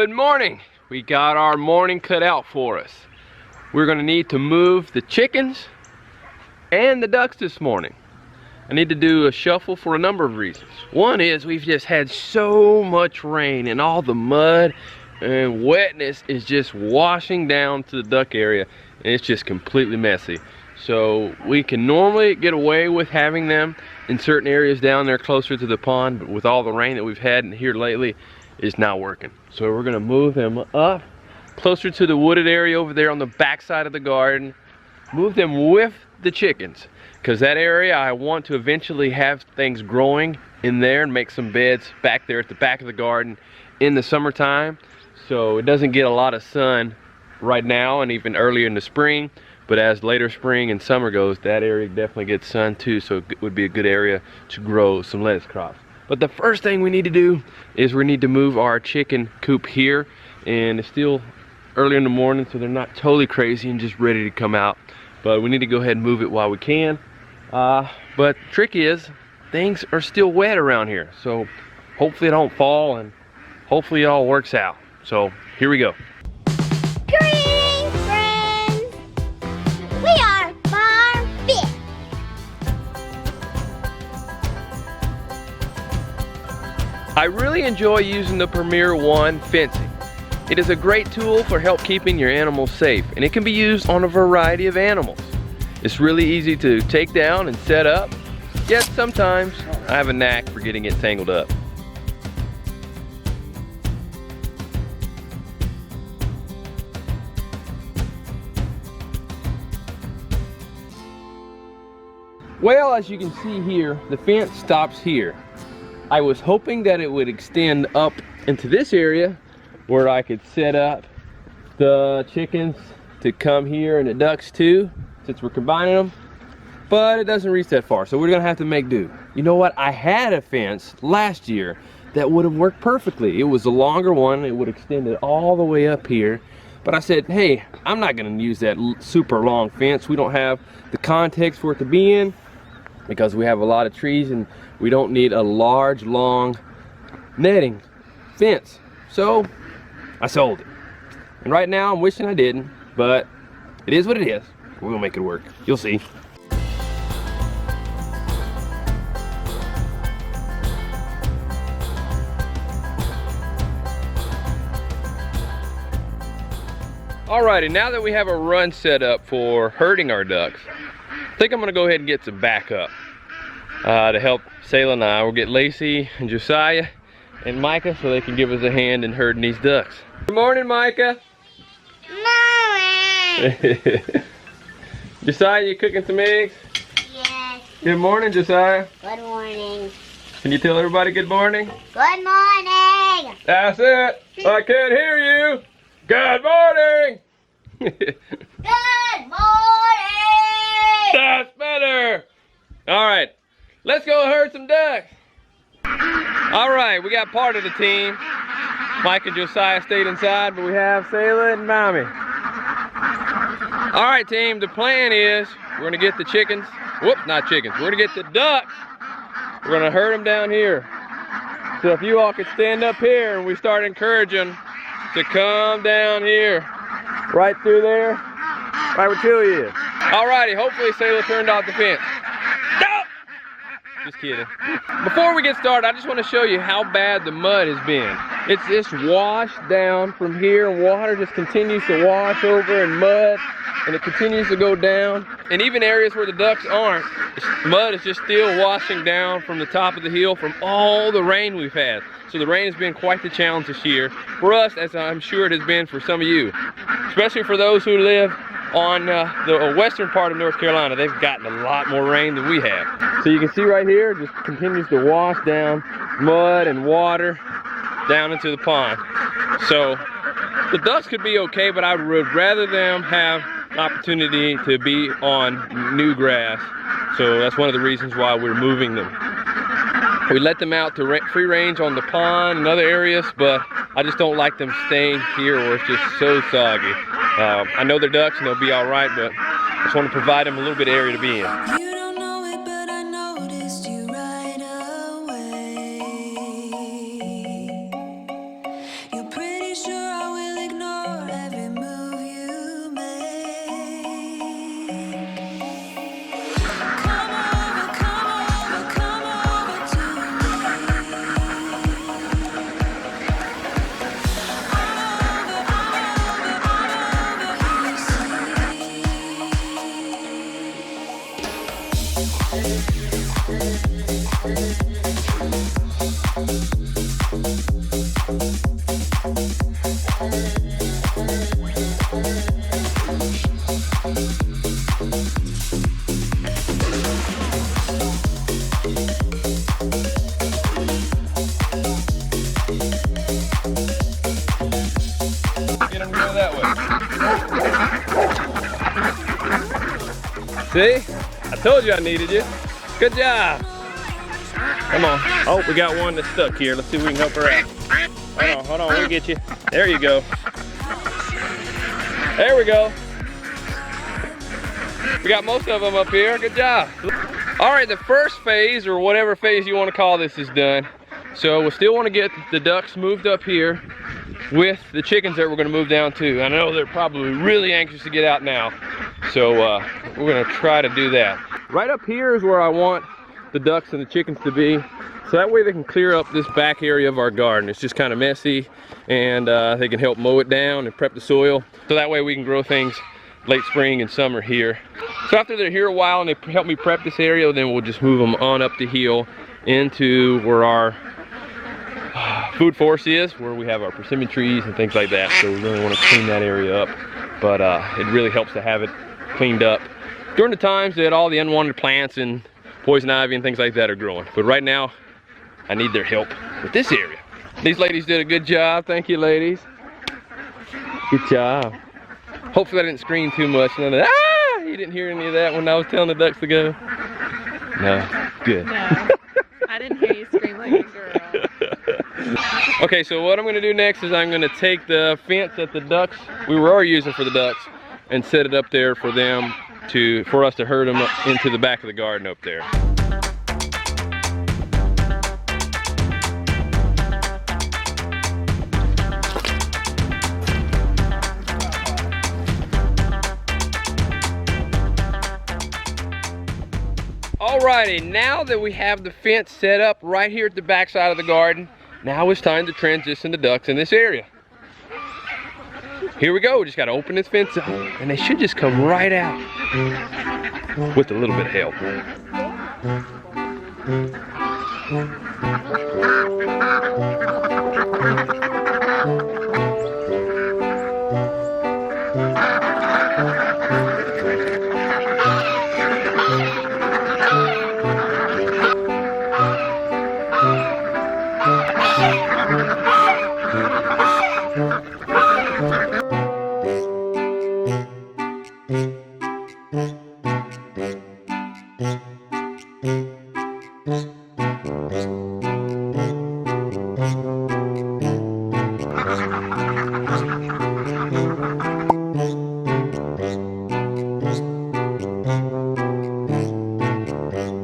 Good morning. We got our morning cut out for us. We're gonna need to move the chickens and the ducks this morning. I need to do a shuffle for a number of reasons. One is we've just had so much rain and all the mud and wetness is just washing down to the duck area and it's just completely messy. So we can normally get away with having them in certain areas down there closer to the pond, but with all the rain that we've had here lately, it's not working. So we're gonna move them up closer to the wooded area over there on the back side of the garden, move them with the chickens, because that area I want to eventually have things growing in there and make some beds back there at the back of the garden in the summertime, so it doesn't get a lot of sun right now and even earlier in the spring. But as later spring and summer goes, that area definitely gets sun too, so it would be a good area to grow some lettuce crops. But the first thing we need to do is we need to move our chicken coop here, and it's still early in the morning, so they're not totally crazy and just ready to come out. But we need to go ahead and move it while we can. But the trick is, things are still wet around here, so hopefully it don't fall and hopefully it all works out. So here we go. Greetings, friends! We are Farm Fit. I really enjoy using the Premier One fencing. It is a great tool for help keeping your animals safe, and it can be used on a variety of animals. It's really easy to take down and set up, yet sometimes I have a knack for getting it tangled up. Well, as you can see here, the fence stops here. I was hoping that it would extend up into this area where I could set up the chickens to come here and the ducks too, since we're combining them, but it doesn't reach that far, so we're gonna have to make do. You know what? I had a fence last year that would have worked perfectly. It was a longer one, it would extend it all the way up here, but I said, hey, I'm not gonna use that super long fence. We don't have the context for it to be in, because we have a lot of trees and we don't need a large, long netting fence. So I sold it. And right now I'm wishing I didn't, but it is what it is. We'll make it work. You'll see. Alrighty, now that we have a run set up for herding our ducks, I think I'm gonna go ahead and get some backup to help Selah and I. We'll get Lacie and Josiah and Micah so they can give us a hand in herding these ducks. Good morning, Micah. Morning. Josiah, you cooking some eggs? Yes. Good morning, Josiah. Good morning. Can you tell everybody good morning? Good morning. That's it. I can't hear you. Good morning. Good morning. That's better. All right, let's go herd some ducks. All right, we got part of the team. Mike and Josiah stayed inside, but we have Selah and Mommy. All right, team, the plan is we're gonna get the chickens, whoops, not chickens, we're gonna get the ducks. We're gonna herd them down here. So if you all could stand up here and we start encouraging them to come down here, right through there, right where Tilly is. All righty, hopefully Selah turned off the fence. No! Just kidding. Before we get started, I just want to show you how bad the mud has been. It's just washed down from here, and water just continues to wash over and mud, and it continues to go down. And even areas where the ducks aren't, mud is just still washing down from the top of the hill from all the rain we've had. So the rain has been quite the challenge this year for us, as I'm sure it has been for some of you, especially for those who live on the western part of North Carolina. They've gotten a lot more rain than we have. So you can see right here, it just continues to wash down mud and water down into the pond. So the ducks could be okay, but I would rather them have an opportunity to be on new grass. So that's one of the reasons why we're moving them. We let them out to free range on the pond and other areas, but I just don't like them staying here where it's just so soggy. I know they're ducks and they'll be all right, but I just want to provide them a little bit of area to be in. You don't know it, but I noticed you right away. You're pretty pretty sure I will ignore every move you make. Come over, come over, come over to me. I'm over here, Get them to go that way. See? I told you I needed you. Good job. Come on. Oh, we got one that's stuck here. Let's see if we can help her out. Hold on, we'll get you. There you go. There we go. We got most of them up here. Good job. All right, the first phase, or whatever phase you want to call this, is done. So we still want to get the ducks moved up here with the chickens that we're going to move down to. I know they're probably really anxious to get out now. So we're going to try to do that. Right up here is where I want the ducks and the chickens to be. So that way they can clear up this back area of our garden. It's just kind of messy, and they can help mow it down and prep the soil. So that way we can grow things late spring and summer here. So after they're here a while and they help me prep this area, then we'll just move them on up the hill into where our food forest is, where we have our persimmon trees and things like that. So we really want to clean that area up, but it really helps to have it cleaned up during the times that all the unwanted plants and poison ivy and things like that are growing. But right now, I need their help with this area. These ladies did a good job. Thank you, ladies. Good job. Hopefully I didn't scream too much. None of that. Ah! You didn't hear any of that when I was telling the ducks to go? No, good. No, I didn't hear you scream like a girl. Okay, so what I'm gonna do next is I'm gonna take the fence that the ducks, we were already using for the ducks, and set it up there for them for us to herd them into the back of the garden up there. Alrighty, now that we have the fence set up right here at the back side of the garden, now it's time to transition the ducks in this area. Here we go, we just gotta open this fence up, and they should just come right out with a little bit of help.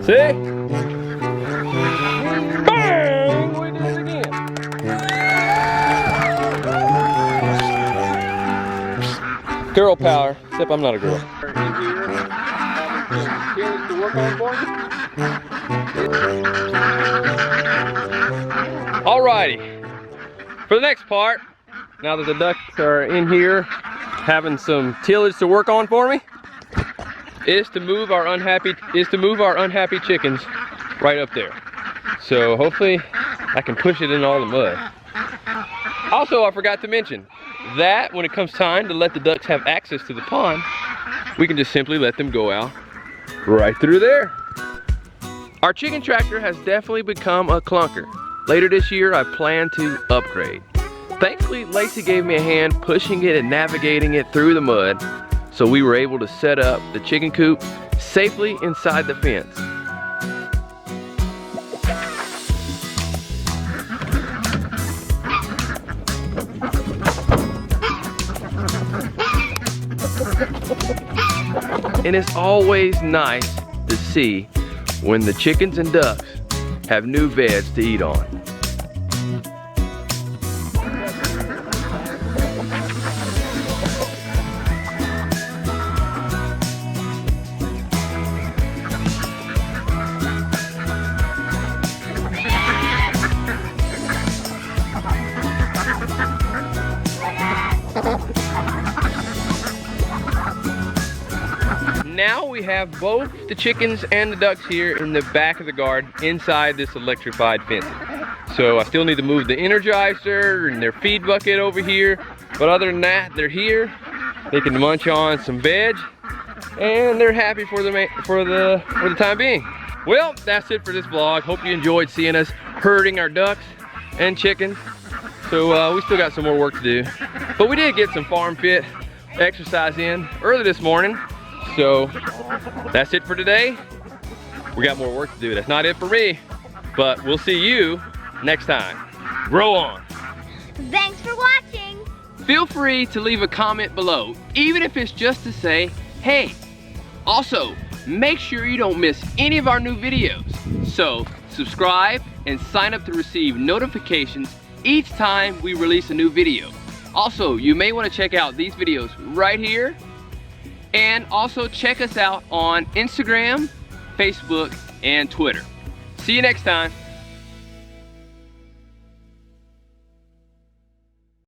See? Bang! We did it again. Girl power, except I'm not a girl. Alrighty, for the next part, now that the ducks are in here having some tillage to work on for me, is to move our unhappy chickens right up there. So hopefully I can push it in all the mud. Also, I forgot to mention that when it comes time to let the ducks have access to the pond, we can just simply let them go out right through there. Our chicken tractor has definitely become a clunker. Later this year, I plan to upgrade. Thankfully, Lacie gave me a hand pushing it and navigating it through the mud, so we were able to set up the chicken coop safely inside the fence. And it's always nice to see when the chickens and ducks have new beds to eat on. now we have both the chickens and the ducks here in the back of the garden inside this electrified fencing. So I still need to move the Energizer and their feed bucket over here. But other than that, they're here. They can munch on some veg and they're happy for the time being. Well, that's it for this vlog. Hope you enjoyed seeing us herding our ducks and chickens. So we still got some more work to do. But we did get some farm fit exercise in early this morning. So that's it for today. We got more work to do. That's not it for me, but we'll see you next time. Grow on. Thanks for watching. Feel free to leave a comment below, even if it's just to say, hey. Also, make sure you don't miss any of our new videos. So subscribe and sign up to receive notifications each time we release a new video. Also, you may want to check out these videos right here. And also check us out on Instagram, Facebook, and Twitter. See you next time.